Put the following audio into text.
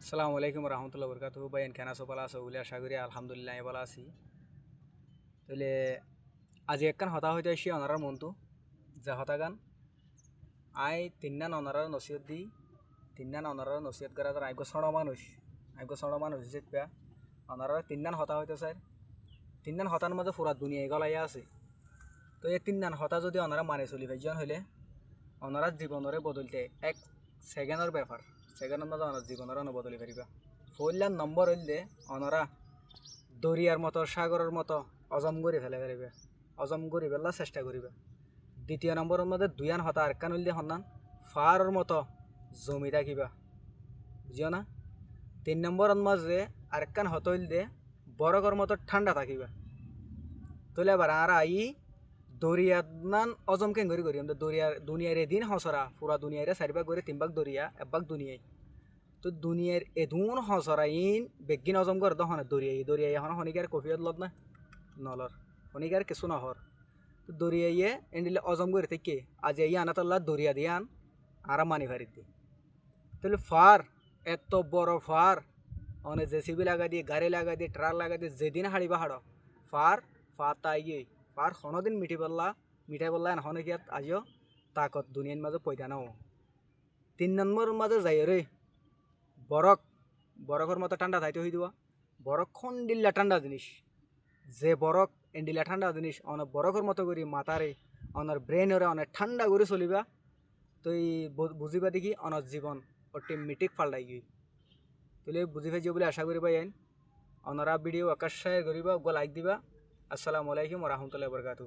আসসালামু আলাইকুম রহমতুল্লাহ বরকাত ভাই কেন আছো ভালো আছো বলে আশা করি আলহামদুলিল্লাহ ভালো আছি। তাহলে আজি একখান হতা হইতে আসি অনারার মনটো যে হতা গান আই তিন্নান অনারার নসিহত দি তিন্নান অনারার নসিহত করা যার আইগো সড় মানুষ যেটা অনারার তিন্নান হতা হইতে স্যার তিন্নান হতার মাঝে পুরা দুনিয়া গলাইয়া আছে। তো এই তিন্নান হতা যদি অনারা মানে চলি ভাইজন হইলে অনারার জীবনরে বদলতে এক সেকেন্ডের ব্যাপার সেকেন্ডের মাঝে অনার জীবনের বদলি পারিবা। ফইলার নম্বর হইলে অনরা দরিয়ার মতো সাগরের মতো অজম করে ফেলে পারিবে, অজম করে ফেলার চেষ্টা করিবা। দ্বিতীয় নম্বরের মধ্যে দুইয়ান হতা আরকান হইলে সন্ধান ফারের মতো জমি থাকিবা, বুঝিও না। তিন নম্বরের মাঝে আরেকখান হত হইলে বরফের মতো ঠান্ডা থাকিবা। তাহলে এবার আর আই দরিয়ার নান অজম কেন করি আমরা দুনিয়ার এদিন হসরা পুরা দুনিয়ারে চারিভাগ করে তিনভাগ দরিয়া একভাগ দুনিয়ায়। তো দুনিয়ার এধুন হসরা ইন বেগিন অজম করে তখন দরিয়াই এখন শনিকার কফিয়ত লত না নলর শনিকার কিছু নহর। তো দরিয়াইয়ে এন্ডিলে অজম করে থেকে আজ এই আনাতল্লা দরিয়া দিয়ে আন আর মানি ফারি দি। তাহলে ফার এত বড় ফার অনেক জেসিবি লাগা দিয়ে গাড়ি লাগা দিয়ে ট্রাক লাগা দিয়ে যেদিন হাড়িবা হাড় ফার তাই গিয়ে পার হনদিন মিঠাই বললা এখন কি আজিও তাকত দুনিয়ার মাঝে পয়দা নাও। তিন নম্বর মাঝে যাই রে বরফের মতো ঠান্ডা থাইতে হই দিব। বরফ খন্ডিল্লা ঠান্ডা জিনিস, যে বরফ এন্ডিলা ঠান্ডা জিনিস অনেক বরফের মতো করি মাথারে অনার ব্রেনরে অনেক ঠান্ডা করে চলিবা। তো এই বুঝিবা দেখি অনার জীবন অটোমেটিক পাল্টাই গই। তুলে বুঝি পাইছি বলে আশা করি পাই অনারা ভিডিও আকাশ শেয়ার করিবা লাইক দিবা। আসসালামু আলাইকুম রহমতুল্লাহ বরকাতু।